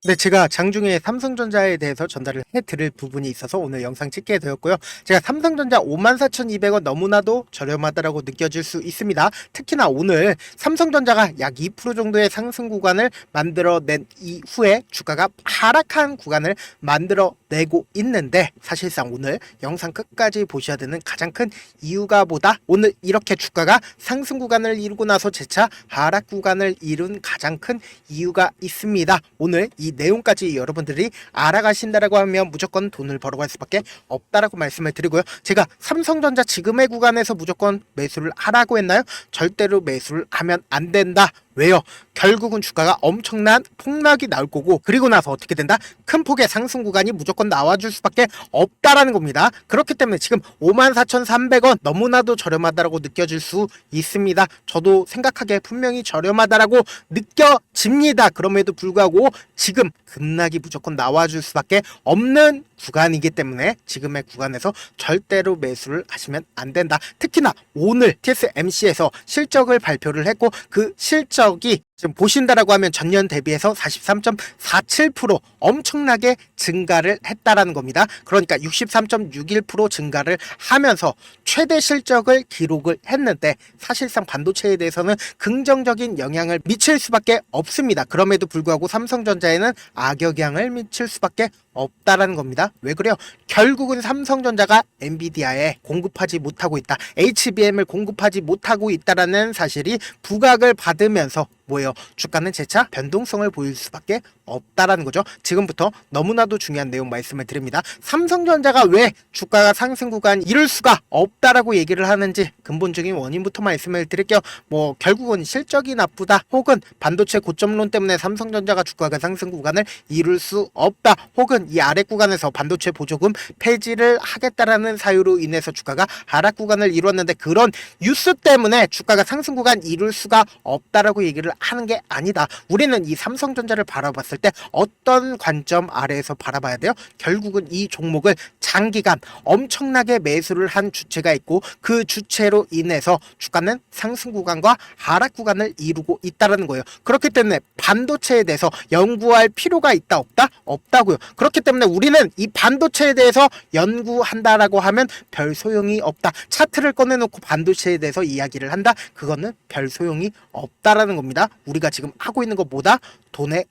네, 제가 장중에 삼성전자에 대해서 전달을 해드릴 부분이 있어서 오늘 영상 찍게 되었고요. 제가 삼성전자 54,200원 너무나도 저렴하다고 느껴질 수 있습니다. 특히나 오늘 삼성전자가 약 2% 정도의 상승 구간을 만들어낸 이후에 주가가 하락한 구간을 만들어내고 있는데, 사실상 오늘 영상 끝까지 보셔야 되는 가장 큰 이유가 뭐다? 오늘 이렇게 주가가 상승 구간을 이루고 나서 재차 하락 구간을 이룬 가장 큰 이유가 있습니다. 오늘 이 내용까지 여러분들이 알아가신다라고 하면 무조건 돈을 벌어갈 수밖에 없다라고 말씀을 드리고요. 제가 삼성전자 지금의 구간에서 무조건 매수를 하라고 했나요? 절대로 매수를 하면 안 된다. 왜요? 결국은 주가가 엄청난 폭락이 나올 거고, 그리고 나서 어떻게 된다? 큰 폭의 상승 구간이 무조건 나와줄 수밖에 없다라는 겁니다. 그렇기 때문에 지금 54,300원 너무나도 저렴하다라고 느껴질 수 있습니다. 저도 생각하기에 분명히 저렴하다라고 느껴집니다. 그럼에도 불구하고 지금 급락이 무조건 나와줄 수밖에 없는 구간이기 때문에 지금의 구간에서 절대로 매수를 하시면 안 된다. 특히나 오늘 TSMC에서 실적을 발표를 했고, 그 실적이 지금 보신다라고 하면 전년 대비해서 43.47% 엄청나게 증가를 했다라는 겁니다. 그러니까 63.61% 증가를 하면서 최대 실적을 기록을 했는데, 사실상 반도체에 대해서는 긍정적인 영향을 미칠 수밖에 없습니다. 그럼에도 불구하고 삼성전자에는 악영향을 미칠 수밖에 없다라는 겁니다. 왜 그래요? 결국은 삼성전자가 엔비디아에 공급하지 못하고 있다, HBM을 공급하지 못하고 있다라는 사실이 부각을 받으면서 뭐예요? 주가는 재차 변동성을 보일 수밖에 없다라는 거죠. 지금부터 너무나도 중요한 내용 말씀을 드립니다. 삼성전자가 왜 주가가 상승 구간 이룰 수가 없다라고 얘기를 하는지 근본적인 원인부터 말씀을 드릴게요. 뭐 결국은 실적이 나쁘다, 혹은 반도체 고점론 때문에 삼성전자가 주가가 상승 구간을 이룰 수 없다, 혹은 이 아래 구간에서 반도체 보조금 폐지를 하겠다라는 사유로 인해서 주가가 하락 구간을 이루었는데, 그런 뉴스 때문에 주가가 상승 구간 이룰 수가 없다라고 얘기를 하는 게 아니다. 우리는 이 삼성전자를 바라봤을 때 어떤 관점 아래에서 바라봐야 돼요? 결국은 이 종목을 장기간 엄청나게 매수를 한 주체가 있고, 그 주체로 인해서 주가는 상승 구간과 하락 구간을 이루고 있다는 거예요. 그렇기 때문에 반도체에 대해서 연구할 필요가 있다 없다? 없다고요. 그렇기 때문에 우리는 이 반도체에 대해서 연구한다라고 하면 별 소용이 없다. 차트를 꺼내놓고 반도체에 대해서 이야기를 한다? 그거는 별 소용이 없다라는 겁니다. 우리가 지금 하고 있는 것보다 돈의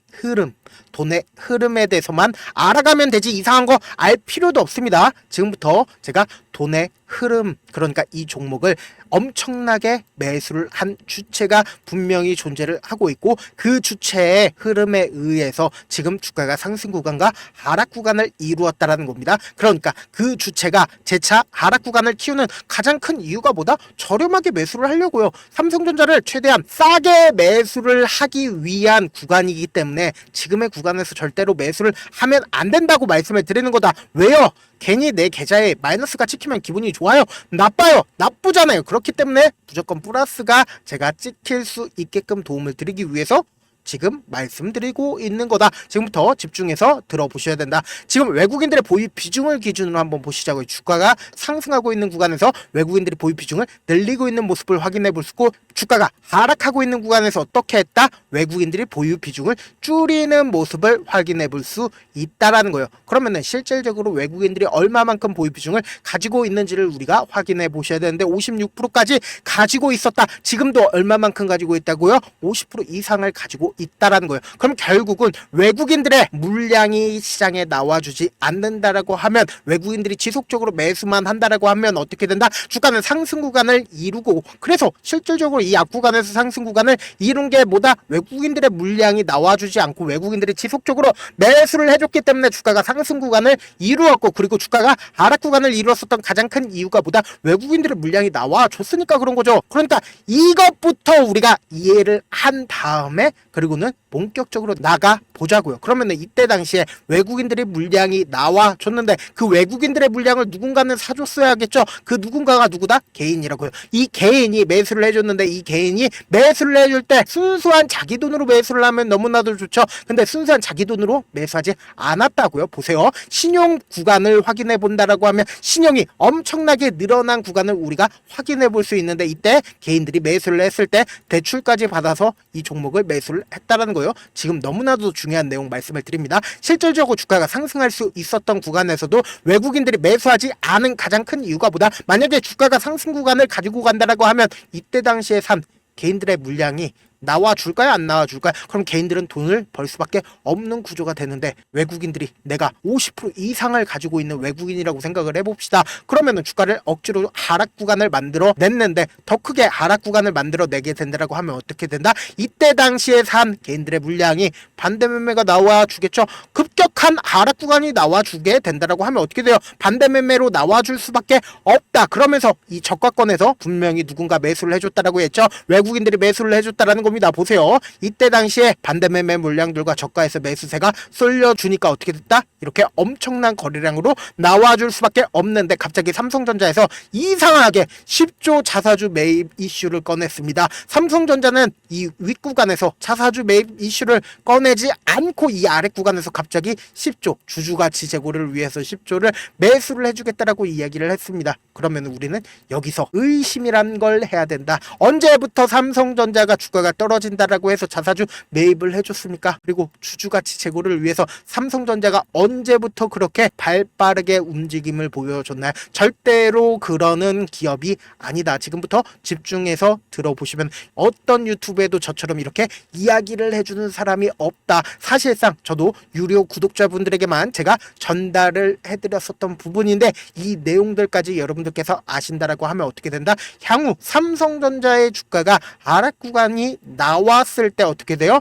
흐름에 대해서만 알아가면 되지, 이상한 거 알 필요도 없습니다. 지금부터 제가 돈의 흐름, 그러니까 이 종목을 엄청나게 매수를 한 주체가 분명히 존재를 하고 있고, 그 주체의 흐름에 의해서 지금 주가가 상승 구간과 하락 구간을 이루었다라는 겁니다. 그러니까 그 주체가 재차 하락 구간을 키우는 가장 큰 이유가 뭐다? 저렴하게 매수를 하려고요. 삼성전자를 최대한 싸게 매수를 하기 위한 구간이기 때문에 지금의 구간에서 절대로 매수를 하면 안 된다고 말씀을 드리는 거다. 왜요? 괜히 내 계좌에 마이너스가 찍히면 기분이 좋아요? 나빠요? 나쁘잖아요. 그렇기 때문에 무조건 플러스가 제가 찍힐 수 있게끔 도움을 드리기 위해서 지금 말씀드리고 있는 거다. 지금부터 집중해서 들어보셔야 된다. 지금 외국인들의 보유 비중을 기준으로 한번 보시자고요. 주가가 상승하고 있는 구간에서 외국인들이 보유 비중을 늘리고 있는 모습을 확인해 볼 수 있고, 주가가 하락하고 있는 구간에서 어떻게 했다? 외국인들이 보유 비중을 줄이는 모습을 확인해 볼 수 있다라는 거예요. 그러면은 실질적으로 외국인들이 얼마만큼 보유 비중을 가지고 있는지를 우리가 확인해 보셔야 되는데, 56%까지 가지고 있었다. 지금도 얼마만큼 가지고 있다고요? 50% 이상을 가지고 있다라는 거예요. 그럼 결국은 외국인들의 물량이 시장에 나와주지 않는다라고 하면, 외국인들이 지속적으로 매수만 한다라고 하면 어떻게 된다? 주가는 상승 구간을 이루고, 그래서 실질적으로 이 앞구간에서 상승 구간을 이룬 게 뭐다? 외국인들의 물량이 나와주지 않고 외국인들이 지속적으로 매수를 해줬기 때문에 주가가 상승 구간을 이루었고, 그리고 주가가 하락 구간을 이루었었던 가장 큰 이유가 뭐다? 외국인들의 물량이 나와줬으니까 그런 거죠. 그러니까 이것부터 우리가 이해를 한 다음에 그리고는 본격적으로 나가 보자고요. 그러면은 이때 당시에 외국인들이 물량이 나와줬는데, 그 외국인들의 물량을 누군가는 사줬어야겠죠. 그 누군가가 누구다? 개인이라고요. 이 개인이 매수를 해줬는데, 이 개인이 매수를 해줄 때 순수한 자기 돈으로 매수를 하면 너무나도 좋죠. 근데 순수한 자기 돈으로 매수하지 않았다고요. 보세요. 신용 구간을 확인해 본다라고 하면 신용이 엄청나게 늘어난 구간을 우리가 확인해 볼 수 있는데, 이때 개인들이 매수를 했을 때 대출까지 받아서 이 종목을 매수를 했다라는 거예요. 지금 너무나도 중요한 내용 말씀을 드립니다. 실질적으로 주가가 상승할 수 있었던 구간에서도 외국인들이 매수하지 않은 가장 큰 이유가 뭐다? 만약에 주가가 상승 구간을 가지고 간다라고 하면 이때 당시에 산 개인들의 물량이 나와줄까요? 안 나와줄까요? 그럼 개인들은 돈을 벌 수밖에 없는 구조가 되는데 외국인들이 내가 50% 이상을 가지고 있는 외국인이라고 생각을 해봅시다. 그러면은 주가를 억지로 하락 구간을 만들어 냈는데 더 크게 하락 구간을 만들어 내게 된다라고 하면 어떻게 된다? 이때 당시에 산 개인들의 물량이 반대 매매가 나와주겠죠. 급격한 하락 구간이 나와주게 된다라고 하면 어떻게 돼요? 반대 매매로 나와줄 수밖에 없다. 그러면서 이 저가권에서 분명히 누군가 매수를 해줬다라고 했죠. 외국인들이 매수를 해줬다라는 겁니다. 보세요. 이때 당시에 반대 매매 물량들과 저가에서 매수세가 쏠려주니까 어떻게 됐다? 이렇게 엄청난 거래량으로 나와줄 수밖에 없는데 갑자기 삼성전자에서 이상하게 10조 자사주 매입 이슈를 꺼냈습니다. 삼성전자는 이 윗구간에서 자사주 매입 이슈를 꺼내지 않고 이 아랫 구간에서 갑자기 10조 주주가치 제고를 위해서 10조를 매수를 해주겠다라고 이야기를 했습니다. 그러면 우리는 여기서 의심이란 걸 해야 된다. 언제부터 삼성전자가 주가가 떨어진다라고 해서 자사주 매입을 해줬습니까? 그리고 주주가치 제고를 위해서 삼성전자가 언제부터 그렇게 발빠르게 움직임을 보여줬나요? 절대로 그러는 기업이 아니다. 지금부터 집중해서 들어보시면 어떤 유튜브에도 저처럼 이렇게 이야기를 해주는 사람이 없다. 사실상 저도 유료 구독자분들에게만 제가 전달을 해드렸었던 부분인데 이 내용들까지 여러분들께서 아신다라고 하면 어떻게 된다? 향후 삼성전자의 주가가 하락 구간이 나왔을 때 어떻게 돼요?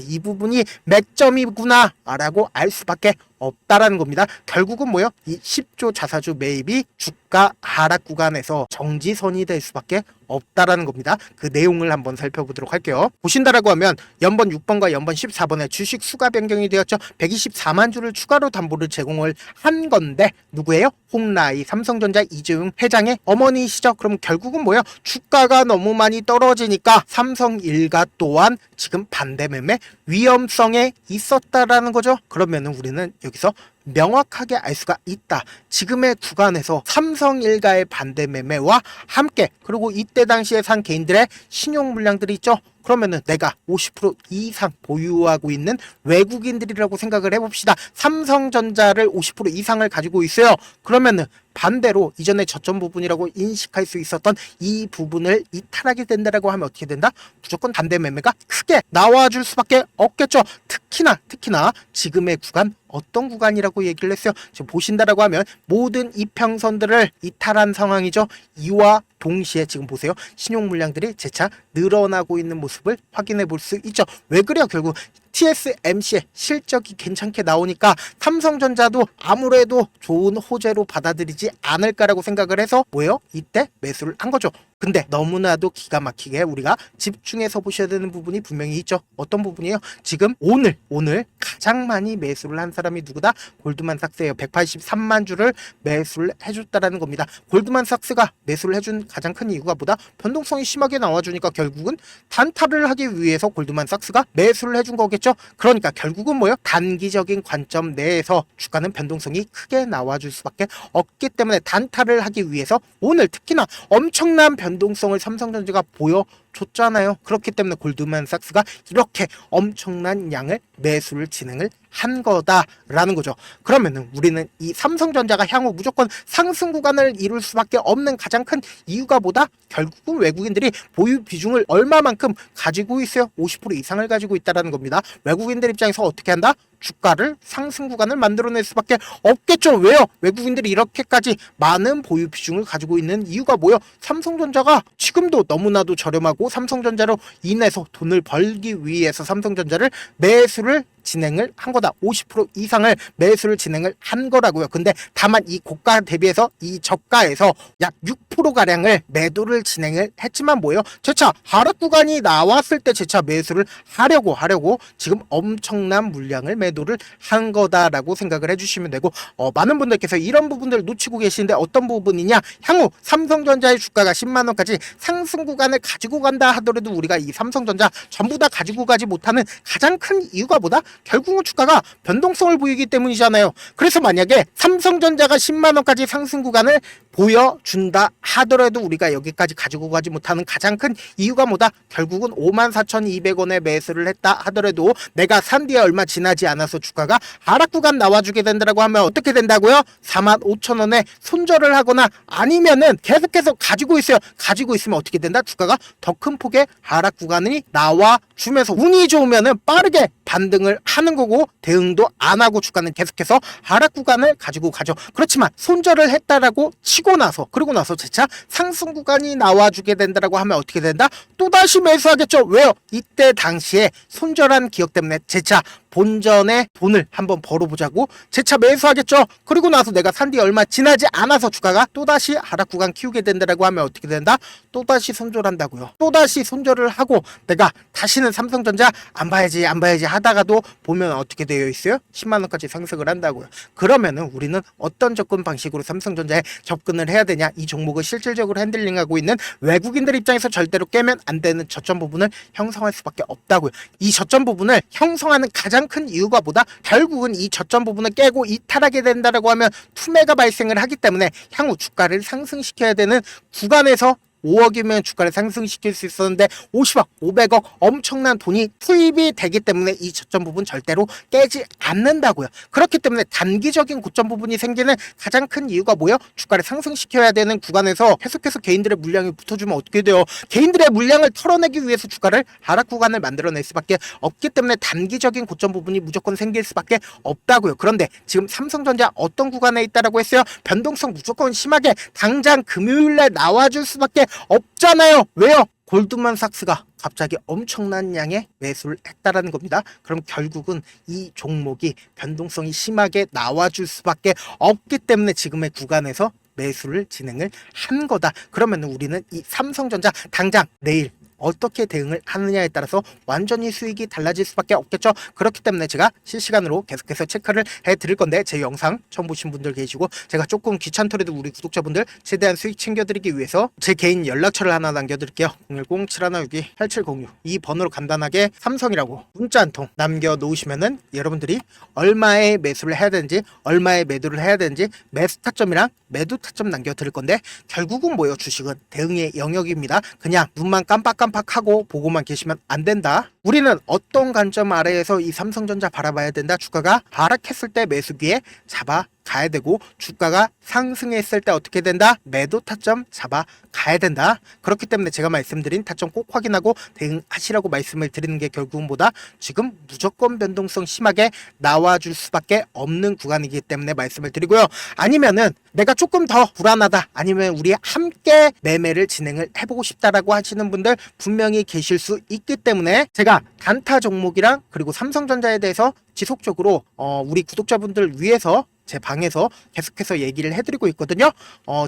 이 부분이 맥점이구나 라고 알 수밖에 없다라는 겁니다. 결국은 뭐요? 이 10조 자사주 매입이 주가 하락 구간에서 정지선이 될 수밖에 없다라는 겁니다. 그 내용을 한번 살펴보도록 할게요. 보신다라고 하면 연번 6번과 연번 14번에 주식 수가 변경이 되었죠. 124만 주를 추가로 담보를 제공을 한 건데 누구예요? 홍라이 삼성전자 이재용 회장의 어머니시죠. 그럼 결국은 뭐예요? 주가가 너무 많이 떨어지니까 삼성일가 또한 지금 반대 매매 위험성에 있었다라는 거죠. 그러면은 우리는 여기서 명확하게 알 수가 있다. 지금의 구간에서 삼성일가의 반대 매매와 함께 그리고 이때 당시에 산 개인들의 신용 물량들이 있죠. 그러면은 내가 50% 이상 보유하고 있는 외국인들이라고 생각을 해봅시다. 삼성전자를 50% 이상을 가지고 있어요. 그러면은 반대로 이전에 저점 부분이라고 인식할 수 있었던 이 부분을 이탈하게 된다라고 하면 어떻게 된다? 무조건 반대 매매가 크게 나와줄 수밖에 없겠죠. 특히나 지금의 구간 어떤 구간이라고 얘기를 했어요. 지금 보신다라고 하면 모든 이평선들을 이탈한 상황이죠. 이와 동시에 지금 보세요. 신용 물량들이 재차 늘어나고 있는 모습을 확인해 볼 수 있죠. 왜 그래요? 결국 TSMC의 실적이 괜찮게 나오니까 삼성전자도 아무래도 좋은 호재로 받아들이지 않을까라고 생각을 해서 뭐예요? 이때 매수를 한 거죠. 근데 너무나도 기가 막히게 우리가 집중해서 보셔야 되는 부분이 분명히 있죠. 어떤 부분이에요? 지금 오늘 가장 많이 매수를 한 사람이 누구다? 골드만삭스예요. 183만 주를 매수를 해줬다라는 겁니다. 골드만삭스가 매수를 해준 가장 큰 이유가 뭐다? 변동성이 심하게 나와주니까 결국은 단타를 하기 위해서 골드만삭스가 매수를 해준 거겠죠. 그러니까 결국은 뭐예요? 단기적인 관점 내에서 주가는 변동성이 크게 나와줄 수밖에 없기 때문에 단타를 하기 위해서 오늘 특히나 엄청난 변동성을 삼성전자가 보여줬잖아요. 그렇기 때문에 골드만삭스가 이렇게 엄청난 양을 매수를 진행을 한 거다라는 거죠. 그러면은 우리는 이 삼성전자가 향후 무조건 상승 구간을 이룰 수밖에 없는 가장 큰 이유가 뭐다? 결국은 외국인들이 보유 비중을 얼마만큼 가지고 있어요? 50% 이상을 가지고 있다는 겁니다. 외국인들 입장에서 어떻게 한다? 주가를 상승 구간을 만들어낼 수밖에 없겠죠. 왜요? 외국인들이 이렇게까지 많은 보유 비중을 가지고 있는 이유가 뭐예요? 삼성전자가 지금도 너무나도 저렴하고 삼성전자로 인해서 돈을 벌기 위해서 삼성전자를 매수를 진행을 한 거다. 50% 이상을 매수를 진행을 한 거라고요. 근데 다만 이 고가 대비해서 이 저가에서 약 6%가량을 매도를 진행을 했지만 뭐예요? 재차 하락 구간이 나왔을 때 재차 매수를 하려고 지금 엄청난 물량을 매도를 한 거다라고 생각을 해주시면 되고 많은 분들께서 이런 부분들을 놓치고 계시는데 어떤 부분이냐? 향후 삼성전자의 주가가 10만 원까지 상승 구간을 가지고 간다 하더라도 우리가 이 삼성전자 전부 다 가지고 가지 못하는 가장 큰 이유가 뭐다? 결국은 주가가 변동성을 보이기 때문이잖아요. 그래서 만약에 삼성전자가 10만원까지 상승 구간을 보여준다 하더라도 우리가 여기까지 가지고 가지 못하는 가장 큰 이유가 뭐다? 결국은 54,200원에 매수를 했다 하더라도 내가 산 뒤에 얼마 지나지 않아서 주가가 하락 구간 나와주게 된다고 하면 어떻게 된다고요? 45,000원에 손절을 하거나 아니면은 계속해서 가지고 있어요. 가지고 있으면 어떻게 된다? 주가가 더 큰 폭의 하락 구간이 나와주면서 운이 좋으면은 빠르게 반등을 하는 거고, 대응도 안 하고 주가는 계속해서 하락 구간을 가지고 가죠. 그렇지만 손절을 했다라고 치고 나서, 그러고 나서 재차 상승 구간이 나와주게 된다라고 하면 어떻게 된다? 또다시 매수하겠죠. 왜요? 이때 당시에 손절한 기억 때문에 재차 본전에 돈을 한번 벌어보자고 재차 매수하겠죠. 그리고 나서 내가 산 뒤 얼마 지나지 않아서 주가가 또다시 하락 구간 키우게 된다라고 하면 어떻게 된다? 또다시 손절한다고요. 또다시 손절을 하고 내가 다시는 삼성전자 안 봐야지 하다가도 보면 어떻게 되어 있어요? 10만원까지 상승을 한다고요. 그러면은 우리는 어떤 접근 방식으로 삼성전자에 접근을 해야 되냐? 이 종목을 실질적으로 핸들링하고 있는 외국인들 입장에서 절대로 깨면 안 되는 저점 부분을 형성할 수밖에 없다고요. 이 저점 부분을 형성하는 가장 큰 이유가 뭐다? 결국은 이 저점 부분을 깨고 이탈하게 된다라고 하면 투매가 발생을 하기 때문에 향후 주가를 상승시켜야 되는 구간에서 5억이면 주가를 상승시킬 수 있었는데 50억, 500억 엄청난 돈이 투입이 되기 때문에 이 저점 부분 절대로 깨지 않는다고요. 그렇기 때문에 단기적인 고점 부분이 생기는 가장 큰 이유가 뭐예요? 주가를 상승시켜야 되는 구간에서 계속해서 개인들의 물량이 붙어주면 어떻게 돼요? 개인들의 물량을 털어내기 위해서 주가를 하락 구간을 만들어낼 수밖에 없기 때문에 단기적인 고점 부분이 무조건 생길 수밖에 없다고요. 그런데 지금 삼성전자 어떤 구간에 있다라고 했어요? 변동성 무조건 심하게 당장 금요일날 나와줄 수밖에 없잖아요. 왜요? 골드만삭스가 갑자기 엄청난 양의 매수를 했다라는 겁니다. 그럼 결국은 이 종목이 변동성이 심하게 나와줄 수밖에 없기 때문에 지금의 구간에서 매수를 진행을 한 거다. 그러면 우리는 이 삼성전자 당장 내일 어떻게 대응을 하느냐에 따라서 완전히 수익이 달라질 수밖에 없겠죠. 그렇기 때문에 제가 실시간으로 계속해서 체크를 해드릴 건데, 제 영상 처음 보신 분들 계시고 제가 조금 귀찮더라도 우리 구독자분들 최대한 수익 챙겨드리기 위해서 제 개인 연락처를 하나 남겨드릴게요. 010-7162-8706 이 번호로 간단하게 삼성이라고 문자 한 통 남겨놓으시면은 여러분들이 얼마의 매수를 해야 되는지, 얼마의 매도를 해야 되는지 매수 타점이랑 매도 타점 남겨드릴 건데, 결국은 뭐예요? 주식은 대응의 영역입니다. 그냥 눈만 깜빡깜빡하고 보고만 계시면 안 된다. 우리는 어떤 관점 아래에서 이 삼성전자 바라봐야 된다. 주가가 하락했을 때 매수기에 잡아 가야 되고, 주가가 상승했을 때 어떻게 된다? 매도 타점 잡아 가야 된다. 그렇기 때문에 제가 말씀드린 타점 꼭 확인하고 대응하시라고 말씀을 드리는 게 결국은 뭐다? 지금 무조건 변동성 심하게 나와줄 수밖에 없는 구간이기 때문에 말씀을 드리고요. 아니면은 내가 조금 더 불안하다, 아니면 우리 함께 매매를 진행을 해보고 싶다라고 하시는 분들 분명히 계실 수 있기 때문에 제가 단타 종목이랑 그리고 삼성전자에 대해서 지속적으로 우리 구독자분들 위해서 제 방에서 계속해서 얘기를 해드리고 있거든요.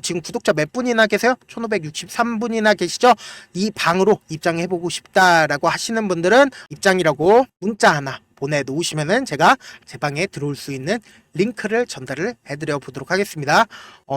지금 구독자 몇 분이나 계세요? 1563분이나 계시죠? 이 방으로 입장해보고 싶다라고 하시는 분들은 입장이라고 문자 하나 보내놓으시면은 제가 제 방에 들어올 수 있는 링크를 전달을 해드려 보도록 하겠습니다.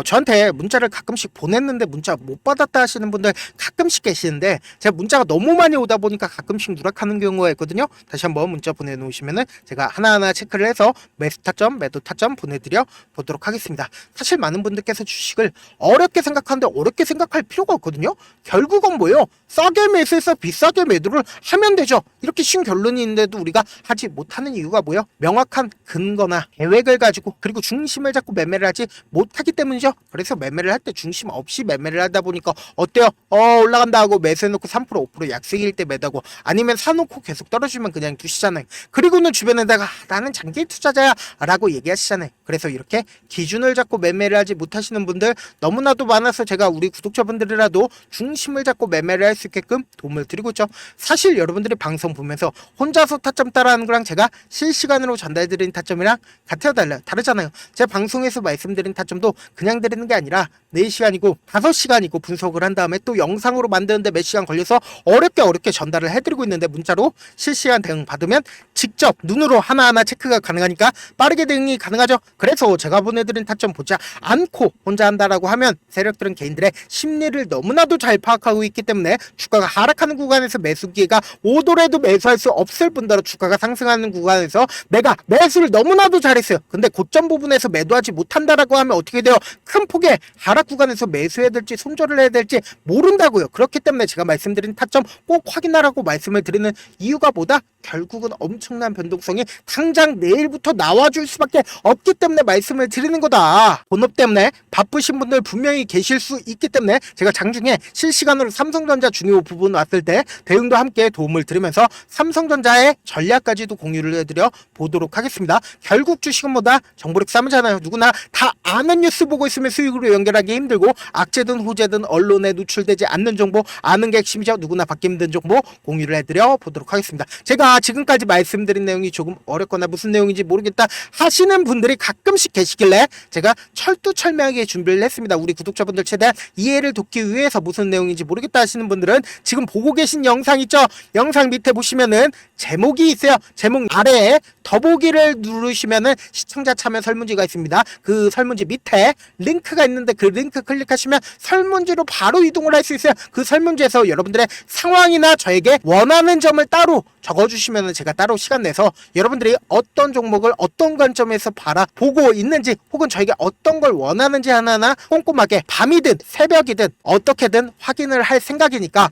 저한테 문자를 가끔씩 보냈는데 문자 못 받았다 하시는 분들 가끔씩 계시는데, 제가 문자가 너무 많이 오다 보니까 가끔씩 누락하는 경우가 있거든요. 다시 한번 문자 보내놓으시면은 제가 하나하나 체크를 해서 매수 타점, 매도 타점 보내드려 보도록 하겠습니다. 사실 많은 분들께서 주식을 어렵게 생각하는데 어렵게 생각할 필요가 없거든요. 결국은 뭐예요? 싸게 매수해서 비싸게 매도를 하면 되죠. 이렇게 쉬운 결론이 있는데도 우리가 하지 못하는 이유가 뭐예요? 명확한 근거나 계획을 가지고, 그리고 중심을 잡고 매매를 하지 못하기 때문이죠. 그래서 매매를 할 때 중심 없이 매매를 하다 보니까 어때요? 올라간다 하고 매수해놓고 3% 5% 약세일 때 매다고, 아니면 사놓고 계속 떨어지면 그냥 두시잖아요. 그리고는 주변에다가 나는 장기 투자자야 라고 얘기하시잖아요. 그래서 이렇게 기준을 잡고 매매를 하지 못하시는 분들 너무나도 많아서 제가 우리 구독자분들이라도 중심을 잡고 매매를 할 수 있게끔 도움을 드리고 있죠. 사실 여러분들이 방송 보면서 혼자서 타점 따라하는 거랑 제가 실시간으로 전달드린 타점이랑 같아요, 달라요? 달라요. 다르잖아요. 제 방송에서 말씀드린 타점도 그냥 드리는 게 아니라 4시간이고 5시간이고 분석을 한 다음에 또 영상으로 만드는데 몇 시간 걸려서 어렵게 전달을 해드리고 있는데, 문자로 실시간 대응 받으면 직접 눈으로 하나하나 체크가 가능하니까 빠르게 대응이 가능하죠. 그래서 제가 보내드린 타점 보지 않고 혼자 한다라고 하면 세력들은 개인들의 심리를 너무나도 잘 파악하고 있기 때문에 주가가 하락하는 구간에서 매수 기회가 오더라도 매수할 수 없을 뿐더러 주가가 상승하는 구간에서 내가 매수를 너무나도 잘했어요. 근데 고점 부분에서 매도하지 못한다라고 하면 어떻게 돼요? 큰 폭의 하락 구간에서 매수해야 될지 손절을 해야 될지 모른다고요. 그렇기 때문에 제가 말씀드린 타점 꼭 확인하라고 말씀을 드리는 이유가 뭐다? 결국은 엄청난 변동성이 당장 내일부터 나와줄 수밖에 없기 때문에 말씀을 드리는 거다. 본업 때문에 바쁘신 분들 분명히 계실 수 있기 때문에 제가 장중에 실시간으로 삼성전자 중요 부분 왔을 때 대응도 함께 도움을 드리면서 삼성전자의 전략까지도 공유를 해드려 보도록 하겠습니다. 결국 주식은 뭐다? 정보력 싸움이잖아요. 누구나 다 아는 뉴스 보고 있으면 수익으로 연결하기 힘들고, 악재든 호재든 언론에 노출되지 않는 정보, 아는 게 핵심이죠. 누구나 받기 힘든 정보 공유를 해드려 보도록 하겠습니다. 제가 지금까지 말씀드린 내용이 조금 어렵거나 무슨 내용인지 모르겠다 하시는 분들이 가끔씩 계시길래 제가 철두철미하게 준비를 했습니다. 우리 구독자분들 최대한 이해를 돕기 위해서 무슨 내용인지 모르겠다 하시는 분들은 지금 보고 계신 영상 있죠? 영상 밑에 보시면은 제목이 있어요. 제목 아래에 더보기를 누르시면은 시청자 참여 설문지가 있습니다. 그 설문지 밑에 링크가 있는데 그 링크 클릭하시면 설문지로 바로 이동을 할 수 있어요. 그 설문지에서 여러분들의 상황이나 저에게 원하는 점을 따로 적어주시면 제가 따로 시간 내서 여러분들이 어떤 종목을 어떤 관점에서 바라보고 있는지, 혹은 저에게 어떤 걸 원하는지 하나하나 꼼꼼하게 밤이든 새벽이든 어떻게든 확인을 할 생각이니까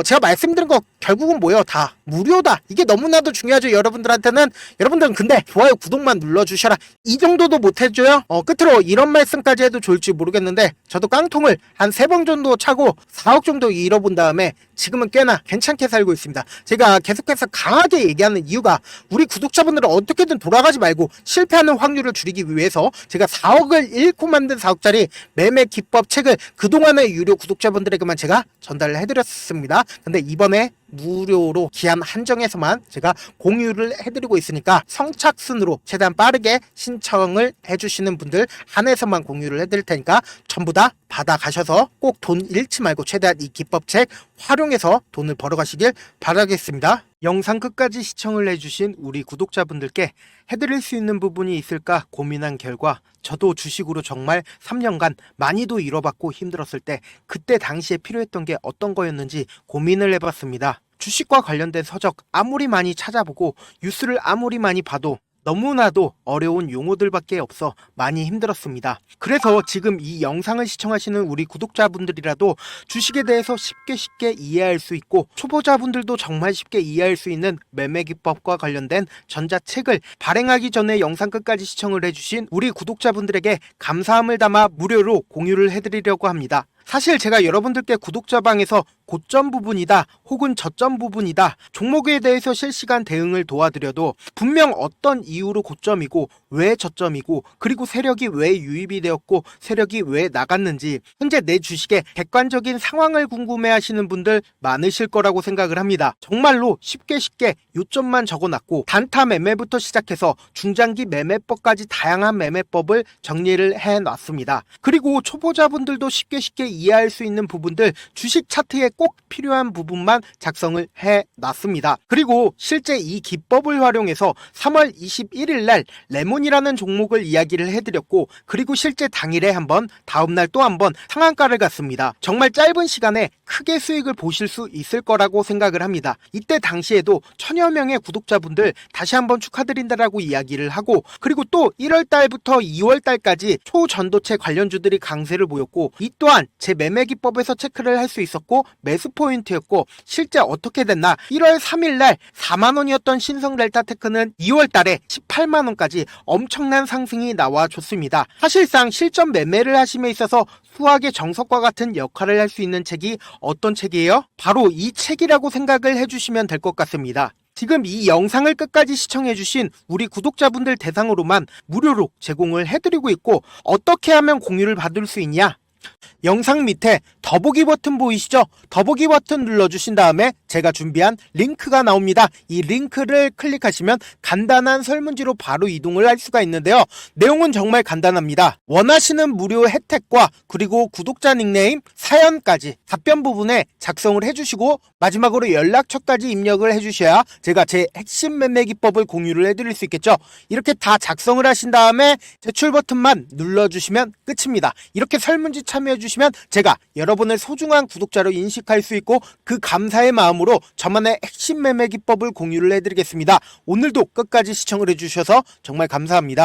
제가 말씀드린 거 결국은 뭐예요? 다 무료다. 이게 너무나도 중요하죠. 여러분들한테는. 여러분들은 근데 좋아요 구독만 눌러주셔라 이 정도도 못해줘요? 끝으로 이런 말씀까지 해도 좋을지 모르겠는데, 저도 깡통을 한 3번 정도 차고 4억 정도 잃어본 다음에 지금은 꽤나 괜찮게 살고 있습니다. 제가 계속해서 강하게 얘기하는 이유가 우리 구독자분들은 어떻게든 돌아가지 말고 실패하는 확률을 줄이기 위해서 제가 4억을 잃고 만든 4억짜리 매매 기법 책을 그동안의 유료 구독자분들에게만 제가 전달을 해드렸습니다. 근데 이번에 무료로 기한 한정에서만 제가 공유를 해드리고 있으니까 성착순으로 최대한 빠르게 신청을 해주시는 분들 한해서만 공유를 해드릴 테니까 전부 다 받아가셔서 꼭 돈 잃지 말고 최대한 이 기법책 활용해서 돈을 벌어가시길 바라겠습니다. 영상 끝까지 시청을 해주신 우리 구독자분들께 해드릴 수 있는 부분이 있을까 고민한 결과, 저도 주식으로 정말 3년간 많이도 잃어봤고 힘들었을 때 그때 당시에 필요했던 게 어떤 거였는지 고민을 해봤습니다. 주식과 관련된 서적 아무리 많이 찾아보고 뉴스를 아무리 많이 봐도 너무나도 어려운 용어들밖에 없어 많이 힘들었습니다. 그래서 지금 이 영상을 시청하시는 우리 구독자분들이라도 주식에 대해서 쉽게 이해할 수 있고, 초보자분들도 정말 쉽게 이해할 수 있는 매매 기법과 관련된 전자책을 발행하기 전에 영상 끝까지 시청을 해주신 우리 구독자분들에게 감사함을 담아 무료로 공유를 해드리려고 합니다. 사실 제가 여러분들께 구독자방에서 고점 부분이다 혹은 저점 부분이다 종목에 대해서 실시간 대응을 도와드려도 분명 어떤 이유로 고점이고 왜 저점이고, 그리고 세력이 왜 유입이 되었고 세력이 왜 나갔는지 현재 내 주식의 객관적인 상황을 궁금해 하시는 분들 많으실 거라고 생각을 합니다. 정말로 쉽게 요점만 적어놨고 단타 매매부터 시작해서 중장기 매매법까지 다양한 매매법을 정리를 해놨습니다. 그리고 초보자분들도 쉽게 이해할 수 있는 부분들, 주식 차트에 꼭 필요한 부분만 작성을 해놨습니다. 그리고 실제 이 기법을 활용해서 3월 21일 날 레몬이라는 종목을 이야기를 해드렸고, 그리고 실제 당일에 한번, 다음날 또 한번 상한가를 갔습니다. 정말 짧은 시간에 크게 수익을 보실 수 있을 거라고 생각을 합니다. 이때 당시에도 1000여 명의 구독자분들 다시 한번 축하드린다라고 이야기를 하고, 그리고 또 1월 달부터 2월 달까지 초전도체 관련주들이 강세를 보였고, 이 또한 제 매매 기법에서 체크를 할 수 있었고 매수 포인트였고, 실제 어떻게 됐나, 1월 3일 날 4만원이었던 신성 델타테크는 2월 달에 18만원까지 엄청난 상승이 나와줬습니다. 사실상 실전 매매를 하심에 있어서 수학의 정석과 같은 역할을 할 수 있는 책이 어떤 책이에요? 바로 이 책이라고 생각을 해주시면 될 것 같습니다. 지금 이 영상을 끝까지 시청해주신 우리 구독자분들 대상으로만 무료로 제공을 해드리고 있고, 어떻게 하면 공유를 받을 수 있냐? 영상 밑에 더보기 버튼 보이시죠? 더보기 버튼 눌러주신 다음에 제가 준비한 링크가 나옵니다. 이 링크를 클릭하시면 간단한 설문지로 바로 이동을 할 수가 있는데요. 내용은 정말 간단합니다. 원하시는 무료 혜택과 그리고 구독자 닉네임, 사연까지 답변 부분에 작성을 해주시고 마지막으로 연락처까지 입력을 해주셔야 제가 제 핵심 매매 기법을 공유를 해드릴 수 있겠죠. 이렇게 다 작성을 하신 다음에 제출 버튼만 눌러주시면 끝입니다. 이렇게 설문지 참여해주시면 제가 여러분을 소중한 구독자로 인식할 수 있고 그 감사의 마음으로 저만의 핵심 매매 기법을 공유를 해드리겠습니다. 오늘도 끝까지 시청을 해주셔서 정말 감사합니다.